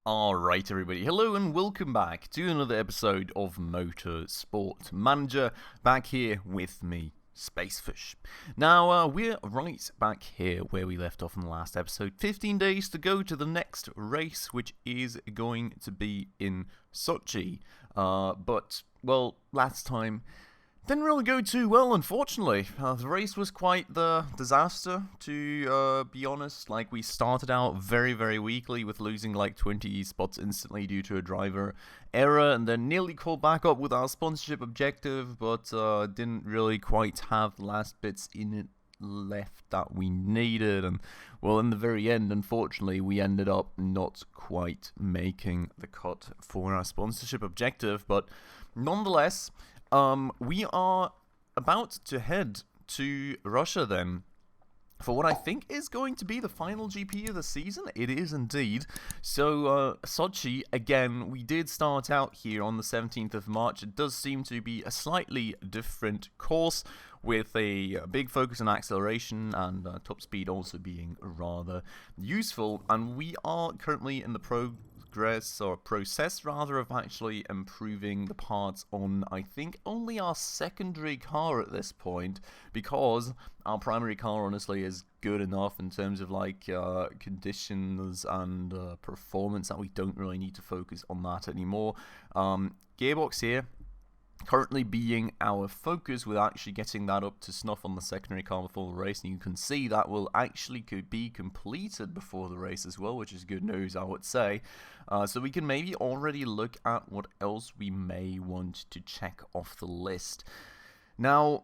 Alright everybody, hello and welcome back to another episode of Motorsport Manager, back here with me, Spacefish. Now, we're right back here where we left off in the last episode. 15 days to go to the next race, which is going to be in Sochi. But, well, last time didn't really go too well, unfortunately. The race was quite the disaster, to be honest. Like, we started out very, very weakly with losing like 20 spots instantly due to a driver error, and then nearly caught back up with our sponsorship objective, but didn't really quite have the last bits in it left that we needed. And, well, in the very end, unfortunately, we ended up not quite making the cut for our sponsorship objective, but nonetheless, we are about to head to Russia then for what I think is going to be the final GP of the season. It is indeed. So, Sochi, again, we did start out here on the 17th of March. It does seem to be a slightly different course with a big focus on acceleration and top speed also being rather useful. And we are currently in the process of actually improving the parts on, I think, only our secondary car at this point, because our primary car honestly is good enough in terms of like conditions and performance that we don't really need to focus on that anymore. Gearbox here currently being our focus, with actually getting that up to snuff on the secondary car before the race, and you can see that will actually be completed before the race as well, which is good news, I would say. So we can maybe already look at what else we may want to check off the list. Now,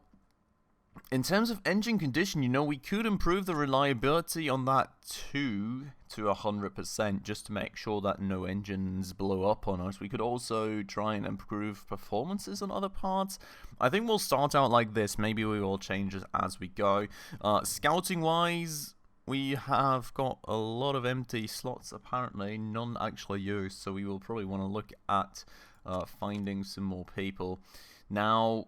in terms of engine condition, you know, we could improve the reliability on that too to 100%, just to make sure that no engines blow up on us. We could also try and improve performances on other parts. I think we'll start out like this. Maybe we will change it as we go. Scouting wise, we have got a lot of empty slots apparently, none actually used, so we will probably want to look at finding some more people. Now,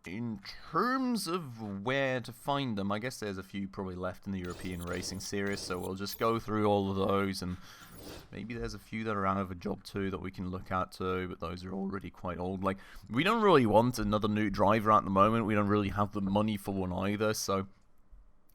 in terms of where to find them, I guess there's a few probably left in the European Racing Series, so we'll just go through all of those, and maybe there's a few that are out of a job too that we can look at too, but those are already quite old. Like, we don't really want another new driver at the moment. We don't really have the money for one either, so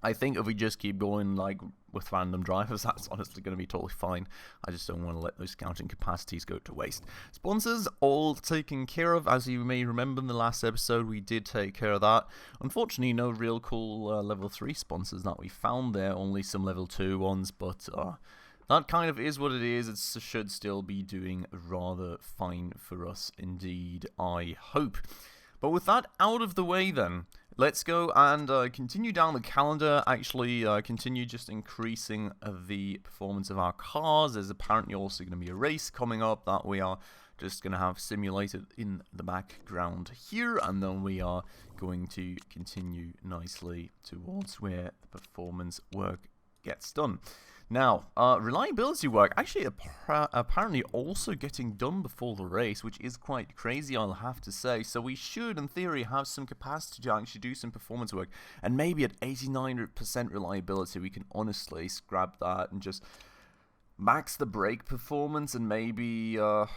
I think if we just keep going like with random drivers, that's honestly going to be totally fine. I just don't want to let those scouting capacities go to waste. Sponsors all taken care of. As you may remember in the last episode, we did take care of that. Unfortunately, no real cool level 3 sponsors that we found there, only some level 2 ones, but that kind of is what it is. It should still be doing rather fine for us indeed, I hope. But with that out of the way then, let's go and continue down the calendar, actually continue just increasing the performance of our cars. There's apparently also going to be a race coming up that we are just going to have simulated in the background here, and then we are going to continue nicely towards where the performance work gets done. Now, reliability work actually apparently also getting done before the race, which is quite crazy, I'll have to say. So we should, in theory, have some capacity to actually do some performance work. And maybe at 89% reliability, we can honestly scrap that and just max the brake performance and maybe the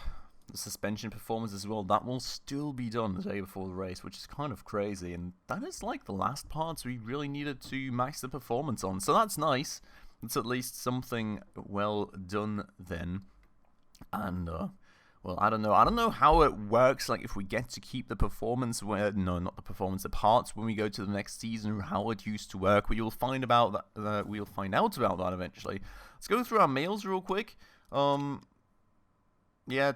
suspension performance as well. That will still be done the day before the race, which is kind of crazy. And that is like the last parts we really needed to max the performance on. So that's nice. It's at least something well done then. And, well, I don't know how it works, like if we get to keep the performance, no, not the performance, the parts when we go to the next season, how it used to work. We'll find about that, we'll find out about that eventually. Let's go through our mails real quick. Yeah,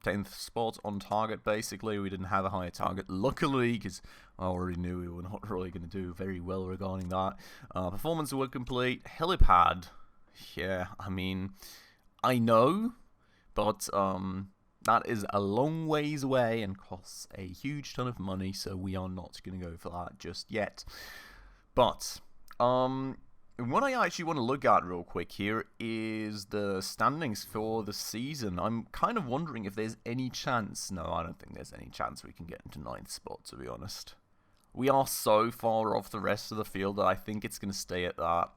10th spot on target, basically. We didn't have a higher target, luckily, because I already knew we were not really going to do very well regarding that. Performance work complete. Helipad. Yeah, I mean, I know, but that is a long ways away and costs a huge ton of money, so we are not going to go for that just yet. But, what I actually want to look at real quick here is the standings for the season. I'm kind of wondering if there's any chance. No, I don't think there's any chance we can get into 9th spot, to be honest. We are so far off the rest of the field that I think it's going to stay at that.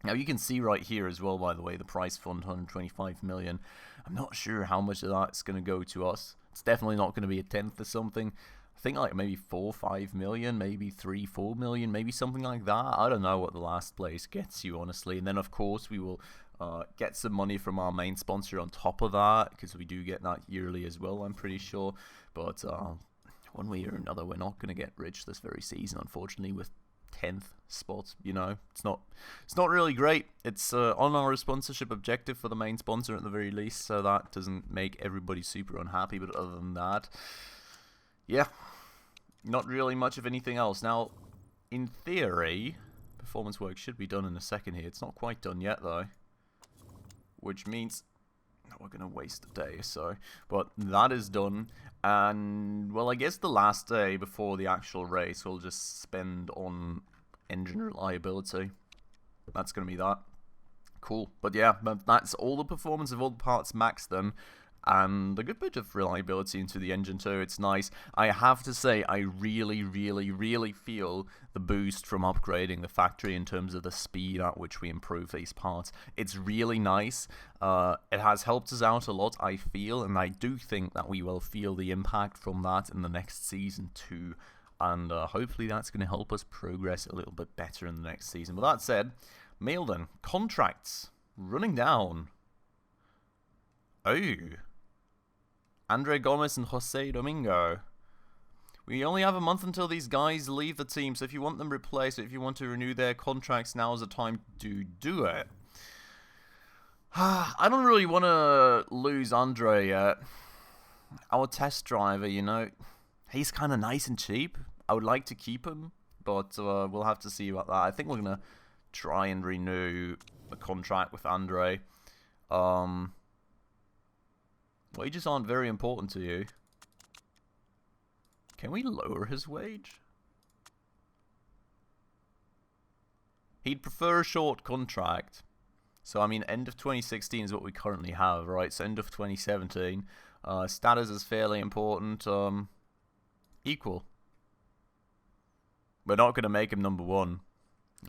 Now you can see right here as well, by the way, the prize fund, 125 million. I'm not sure how much of that's going to go to us. It's definitely not going to be a tenth or something. I think like maybe 4-5 million, maybe 3-4 million, maybe something like that. I don't know what the last place gets you, honestly. And then of course we will get some money from our main sponsor on top of that, because we do get that yearly as well, I'm pretty sure. But one way or another, we're not going to get rich this very season, unfortunately, with 10th spot. You know, it's not really great. It's on our sponsorship objective for the main sponsor at the very least, so that doesn't make everybody super unhappy. But other than that, yeah, not really much of anything else. Now, in theory, performance work should be done in a second here. It's not quite done yet though, which means we're going to waste a day or so. But that is done. And, well, I guess the last day before the actual race we'll just spend on engine reliability. That's going to be that. Cool. But yeah, that's all the performance of all the parts maxed then. And a good bit of reliability into the engine too. It's nice. I have to say, I really, really, really feel the boost from upgrading the factory in terms of the speed at which we improve these parts. It's really nice. It has helped us out a lot, I feel, and I do think that we will feel the impact from that in the next season too. And hopefully that's going to help us progress a little bit better in the next season. But that said, Mailden, contracts running down. Oh. Andre Gomez and Jose Domingo. We only have a month until these guys leave the team, so if you want them replaced, if you want to renew their contracts, now is the time to do it. I don't really want to lose Andre yet. Our test driver, you know, he's kind of nice and cheap. I would like to keep him, but we'll have to see about that. I think we're going to try and renew the contract with Andre. Wages aren't very important to you. Can we lower his wage? He'd prefer a short contract. So, I mean, end of 2016 is what we currently have, right? So, end of 2017. Status is fairly important. Equal. We're not going to make him number one.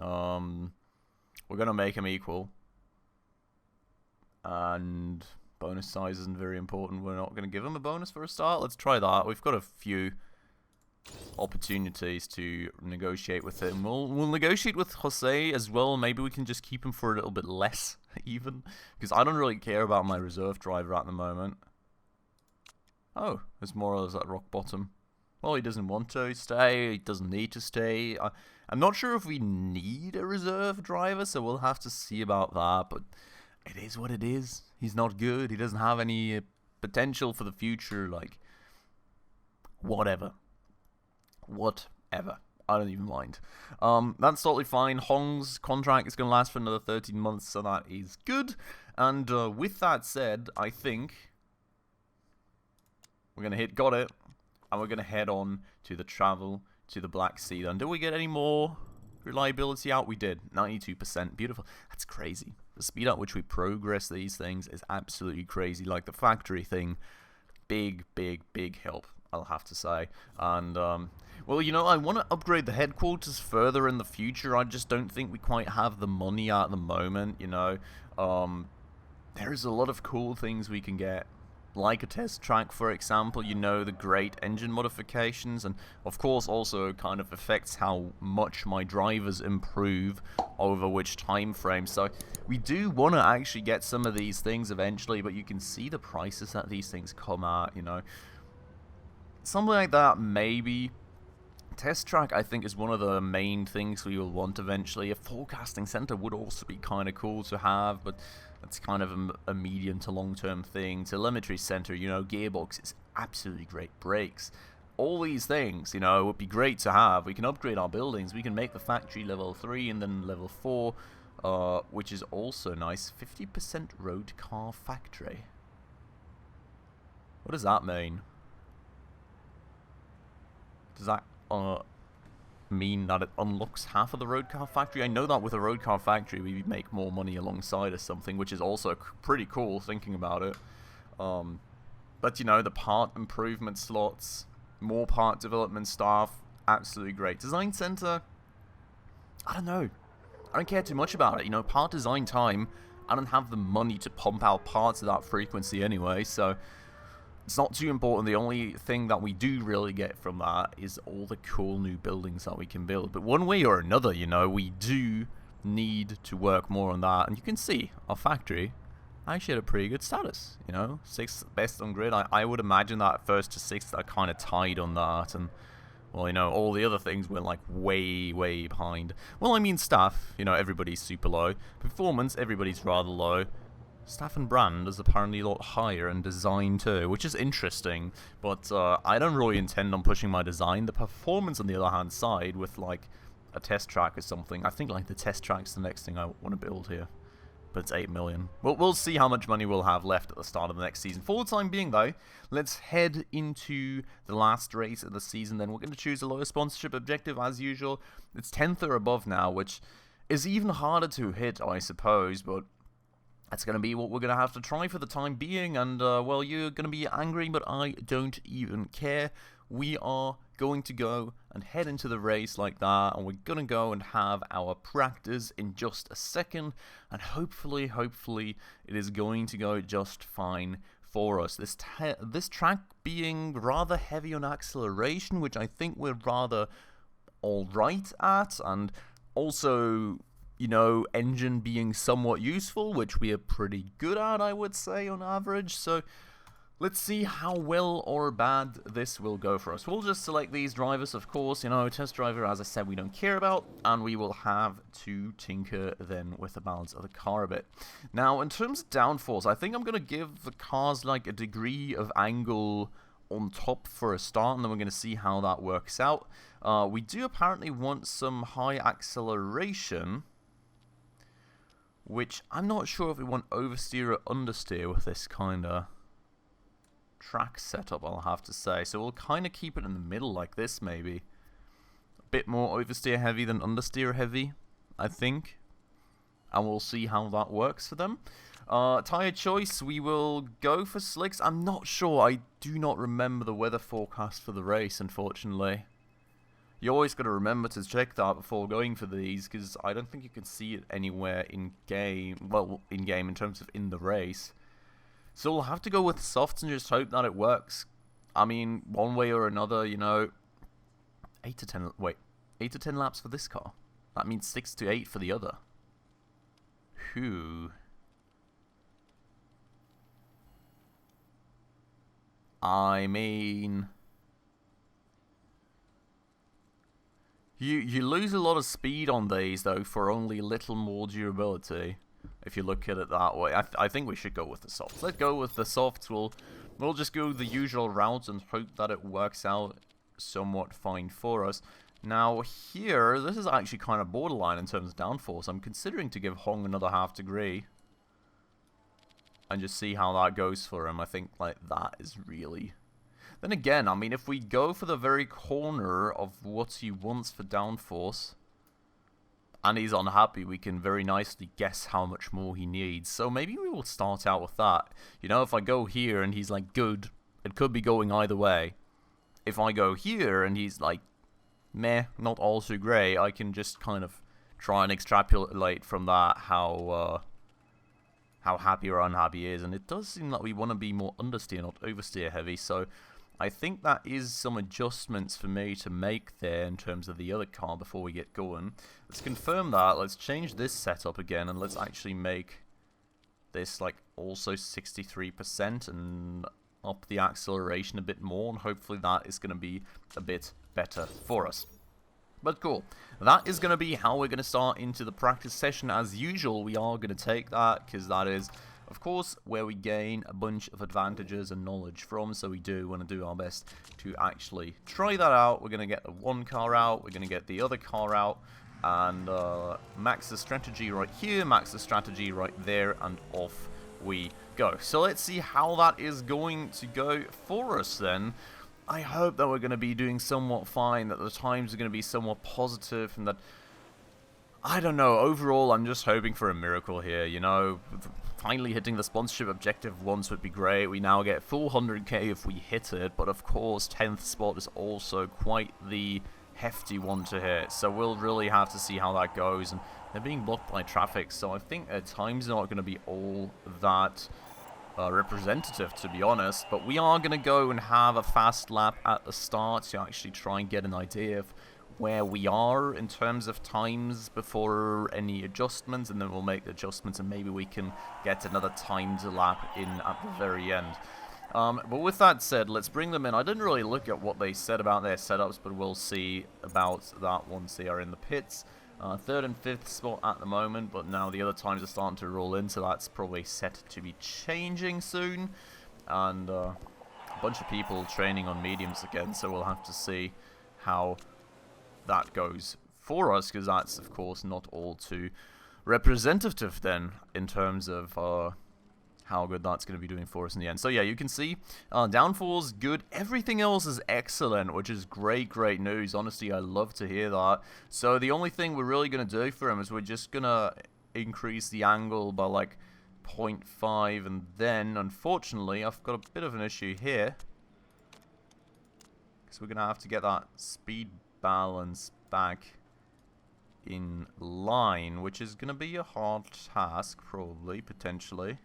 We're going to make him equal. And bonus size isn't very important. We're not going to give him a bonus for a start. Let's try that. We've got a few opportunities to negotiate with him. We'll negotiate with Jose as well. Maybe we can just keep him for a little bit less, even. Because I don't really care about my reserve driver at the moment. Oh, there's more of us at rock bottom. Well, he doesn't want to stay. He doesn't need to stay. I'm not sure if we need a reserve driver, so we'll have to see about that. But it is what it is. He's not good. He doesn't have any potential for the future. Like, whatever. Whatever. I don't even mind. That's totally fine. Hong's contract is going to last for another 13 months, so that is good. And with that said, I think we're going to hit got it. And we're going to head on to the travel to the Black Sea. Then, did we get any more reliability out? We did. 92%. Beautiful. That's crazy. The speed at which we progress these things is absolutely crazy. Like the factory thing, big help, I'll have to say. And, well, you know, I want to upgrade the headquarters further in the future. I just don't think we quite have the money at the moment, you know. There's a lot of cool things we can get. Like a test track, for example, you know, the great engine modifications, and of course also kind of affects how much my drivers improve over which time frame. So we do want to actually get some of these things eventually, but you can see the prices that these things come at, you know. Something like that, maybe. Test track, I think, is one of the main things we will want eventually. A forecasting center would also be kind of cool to have, but that's kind of a medium to long-term thing. Telemetry center, you know, gearboxes, absolutely great. Brakes, all these things, you know, would be great to have. We can upgrade our buildings. We can make the factory level 3 and then level 4, which is also nice. 50% road car factory. What does that mean? Does that mean that it unlocks half of the road car factory? I know that with a road car factory we make more money alongside of something, which is also pretty cool thinking about it. But you know, the part improvement slots, more part development staff, absolutely great. Design center, I don't know. I don't care too much about it. You know, part design time, I don't have the money to pump out parts at that frequency anyway, so it's not too important. The only thing that we do really get from that is all the cool new buildings that we can build. But one way or another, you know, we do need to work more on that. And you can see our factory actually had a pretty good status, you know, 6th best on grid. I would imagine that 1st to 6th are kind of tied on that, and well, you know, all the other things were like way behind. Well, I mean staff, you know, everybody's super low. Performance, everybody's rather low. Staff and brand is apparently a lot higher, and design too, which is interesting, but I don't really intend on pushing my design. The performance on the other hand side, with like a test track or something, I think like the test track's the next thing I want to build here. But it's 8 million. We'll see how much money we'll have left at the start of the next season. For the time being, though, let's head into the last race of the season. Then we're going to choose a lower sponsorship objective, as usual. It's 10th or above now, which is even harder to hit, I suppose. But that's going to be what we're going to have to try for the time being. And, well, you're going to be angry, but I don't even care. We are going to go and head into the race like that, and we're going to go and have our practice in just a second, and hopefully it is going to go just fine for us. This track being rather heavy on acceleration, which I think we're rather alright at, and also, you know, engine being somewhat useful, which we are pretty good at, I would say, on average. So let's see how well or bad this will go for us. We'll just select these drivers, of course. You know, test driver, as I said, we don't care about. And we will have to tinker then with the balance of the car a bit. Now, in terms of downforce, I think I'm going to give the cars like a degree of angle on top for a start. And then we're going to see how that works out. We do apparently want some high acceleration, which I'm not sure if we want oversteer or understeer with this kind of track setup, I'll have to say. So we'll kind of keep it in the middle like this, maybe. A bit more oversteer heavy than understeer heavy, I think. And we'll see how that works for them. Tyre choice, we will go for slicks. I'm not sure. I do not remember the weather forecast for the race, unfortunately. You always got to remember to check that before going for these, because I don't think you can see it anywhere in-game. Well, in-game in terms of in the race. So we'll have to go with softs and just hope that it works. I mean, one way or another, you know, 8 to 10 laps for this car. That means 6 to 8 for the other. Whew. I mean, you lose a lot of speed on these though for only a little more durability. If you look at it that way, I think we should go with the softs. Let's go with the softs. We'll just go the usual route and hope that it works out somewhat fine for us. Now here, this is actually kind of borderline in terms of downforce. I'm considering to give Hong another half degree and just see how that goes for him. I think like that is really... Then again, I mean, if we go for the very corner of what he wants for downforce, and he's unhappy, we can very nicely guess how much more he needs. So maybe we will start out with that. You know, if I go here and he's like, good, it could be going either way. If I go here and he's like, meh, not all too great, I can just kind of try and extrapolate from that how happy or unhappy he is. And it does seem like we want to be more understeer, not oversteer heavy. So I think that is some adjustments for me to make there in terms of the other car before we get going. Let's confirm that. Let's change this setup again, and let's actually make this like also 63% and up the acceleration a bit more, and hopefully that is going to be a bit better for us. But cool. That is going to be how we're going to start into the practice session. As usual, we are going to take that because that is, of course, where we gain a bunch of advantages and knowledge from, so we do want to do our best to actually try that out. We're going to get the one car out, we're going to get the other car out, and max the strategy right here, max the strategy right there, and off we go. So let's see how that is going to go for us then. I hope that we're going to be doing somewhat fine, that the times are going to be somewhat positive, and that, I don't know, overall I'm just hoping for a miracle here, you know. Finally hitting the sponsorship objective once would be great. We now get full 100k if we hit it, but of course 10th spot is also quite the hefty one to hit, so we'll really have to see how that goes. And They're being blocked by traffic, so I think their time's not going to be all that representative, to be honest. But we are going to go and have a fast lap at the start to actually try and get an idea of where we are in terms of times before any adjustments, and then we'll make the adjustments and maybe we can get another timed lap in at the very end. But with that said, let's bring them in. I didn't really look at what they said about their setups, but we'll see about that once they are in the pits. Third and fifth spot at the moment, but now the other times are starting to roll in, so that's probably set to be changing soon. And a bunch of people training on mediums again, so we'll have to see how that goes for us, because that's, of course, not all too representative then in terms of how good that's going to be doing for us in the end. So yeah, you can see downforce good, everything else is excellent, which is great news. Honestly, I love to hear that. So the only thing we're really going to do for him is we're just going to increase the angle by like 0.5, and then unfortunately I've got a bit of an issue here, because we're going to have to get that speed balance back in line, which is going to be a hard task, probably, potentially.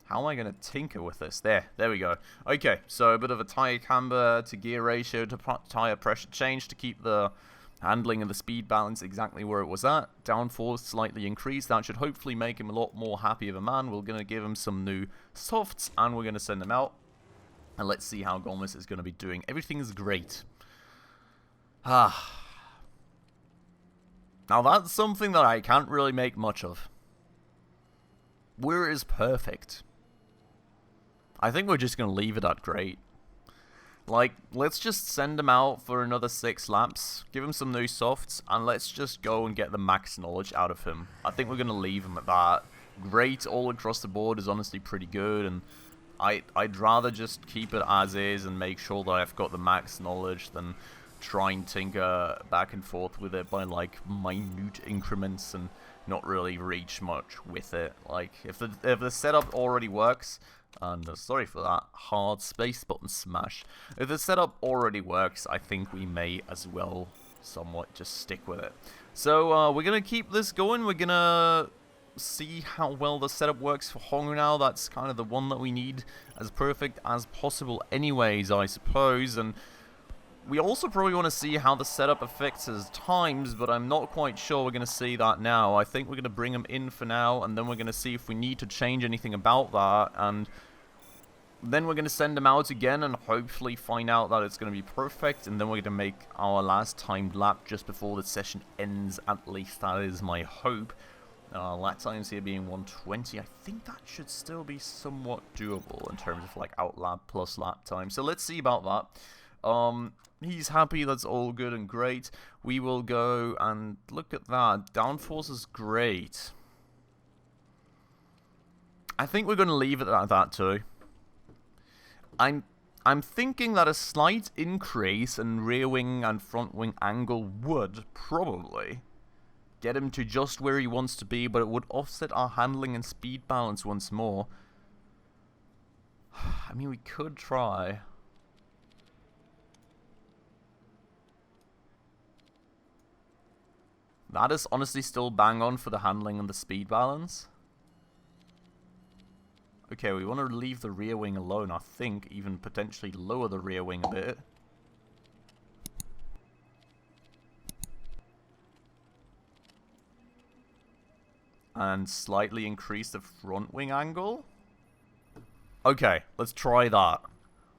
How am I going to tinker with this? There we go. Okay, so a bit of a tire camber to gear ratio to tire pressure change to keep the handling and the speed balance exactly where it was at. Downforce slightly increased. That should hopefully make him a lot more happy of a man. We're going to give him some new softs, and we're going to send him out. And let's see how Gomez is going to be doing. Everything is great. Now that's something that I can't really make much of. Where is perfect? I think we're just going to leave it at great. Like, let's just send him out for another 6 laps, give him some new softs, and let's just go and get the max knowledge out of him. I think we're going to leave him at that. Great all across the board is honestly pretty good, and I'd rather just keep it as is and make sure that I've got the max knowledge than try and tinker back and forth with it by like minute increments and not really reach much with it. Like, if the setup already works, and sorry for that hard space button smash, if the setup already works, I think we may as well somewhat just stick with it. So we're gonna keep this going. We're gonna see how well the setup works for Hongu now. That's kind of the one that we need as perfect as possible anyways, I suppose. And we also probably want to see how the setup affects his times, but I'm not quite sure we're going to see that now. I think we're going to bring him in for now, and then we're going to see if we need to change anything about that, and then we're going to send him out again and hopefully find out that it's going to be perfect, and then we're going to make our last timed lap just before the session ends. At least that is my hope. Lap times here being 120. I think that should still be somewhat doable in terms of like out lap plus lap time. So let's see about that. He's happy, that's all good and great. We will go and look at that. Downforce is great. I think we're going to leave it at that too. I'm thinking that a slight increase in rear wing and front wing angle would probably get him to just where he wants to be, but it would offset our handling and speed balance once more. I mean, we could try. That is honestly still bang on for the handling and the speed balance. Okay, we want to leave the rear wing alone, I think. Even potentially lower the rear wing a bit. And slightly increase the front wing angle. Okay, let's try that.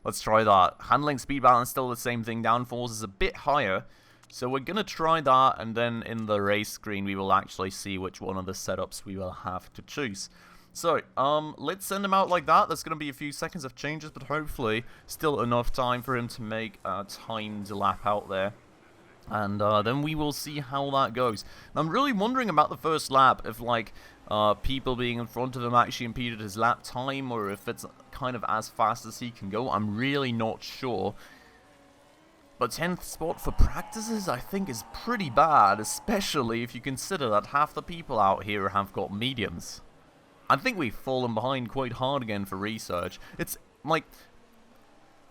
Let's try that. Handling, speed balance, still the same thing. Downforce is a bit higher. So we're going to try that, and then in the race screen we will actually see which one of the setups we will have to choose. So, let's send him out like that. There's going to be a few seconds of changes, but hopefully still enough time for him to make a timed lap out there. And then we will see how that goes. I'm really wondering about the first lap, if like people being in front of him actually impeded his lap time, or if it's kind of as fast as he can go. I'm really not sure. But 10th spot for practices, I think, is pretty bad, especially if you consider that half the people out here have got mediums. I think we've fallen behind quite hard again for research. It's like,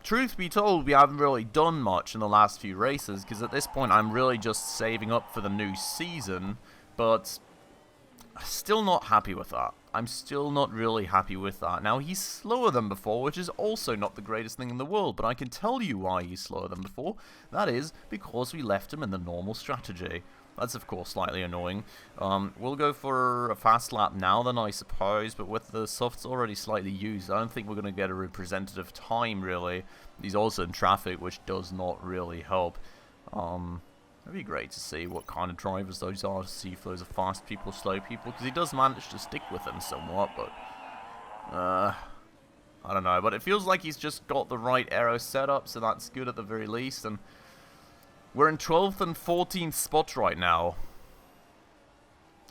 truth be told, we haven't really done much in the last few races, because at this point I'm really just saving up for the new season, but still not happy with that. I'm still not really happy with that. Now, he's slower than before, which is also not the greatest thing in the world, but I can tell you why he's slower than before. That is because we left him in the normal strategy. That's, of course, slightly annoying. We'll go for a fast lap now then, I suppose, but with the softs already slightly used, I don't think we're going to get a representative time, really. He's also in traffic, which does not really help. It'd be great to see what kind of drivers those are, to see if those are fast people, slow people, because he does manage to stick with them somewhat, but I don't know. But it feels like he's just got the right aero setup, so that's good at the very least, and we're in 12th and 14th spot right now.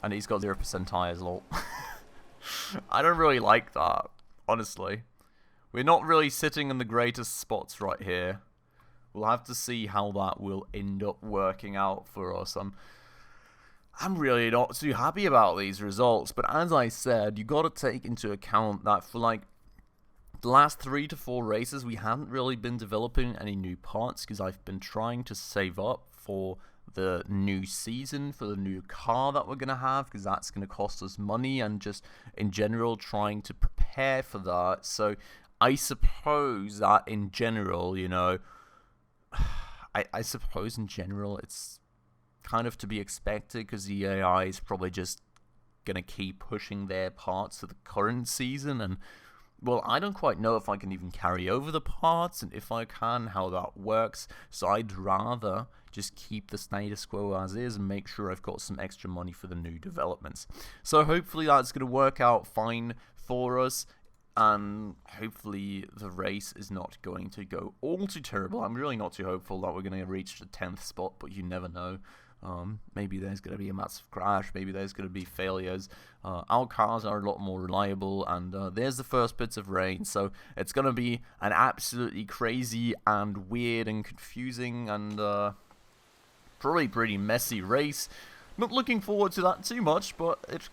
And he's got 0% tires, lol. I don't really like that, honestly. We're not really sitting in the greatest spots right here. We'll have to see how that will end up working out for us. I'm really not too happy about these results, but as I said, you got to take into account that for like the last 3 to 4 races, we haven't really been developing any new parts because I've been trying to save up for the new season, for the new car that we're going to have, because that's going to cost us money, and just in general trying to prepare for that. So I suppose that in general, you know, I suppose in general it's kind of to be expected, because the AI is probably just going to keep pushing their parts to the current season, and well, I don't quite know if I can even carry over the parts, and if I can, how that works. So I'd rather just keep the status quo as is and make sure I've got some extra money for the new developments. So hopefully that's going to work out fine for us, and hopefully the race is not going to go all too terrible. I'm really not too hopeful that we're going to reach the 10th spot, but you never know. Maybe there's going to be a massive crash, maybe there's going to be failures. Our cars are a lot more reliable, and there's the first bits of rain, so it's going to be an absolutely crazy and weird and confusing and probably pretty messy race. Not looking forward to that too much, but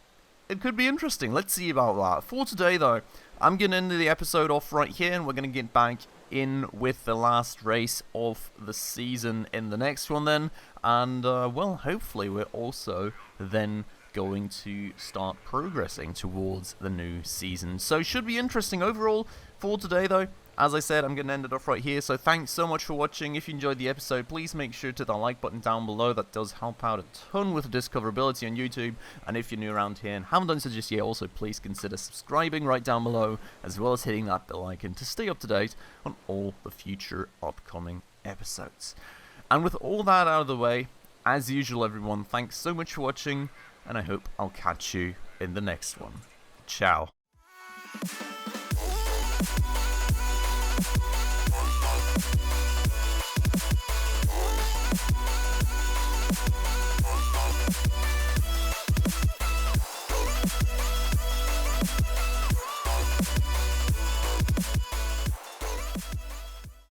it could be interesting. Let's see about that. For today, though, I'm going to end the episode off right here, and we're going to get back in with the last race of the season in the next one then. And, well, hopefully we're also then going to start progressing towards the new season. So should be interesting overall. For today, though, as I said, I'm going to end it off right here. So thanks so much for watching. If you enjoyed the episode, please make sure to hit that like button down below. That does help out a ton with discoverability on YouTube. And if you're new around here and haven't done so just yet, also please consider subscribing right down below, as well as hitting that bell icon to stay up to date on all the future upcoming episodes. And with all that out of the way, as usual everyone, thanks so much for watching, and I hope I'll catch you in the next one. Ciao.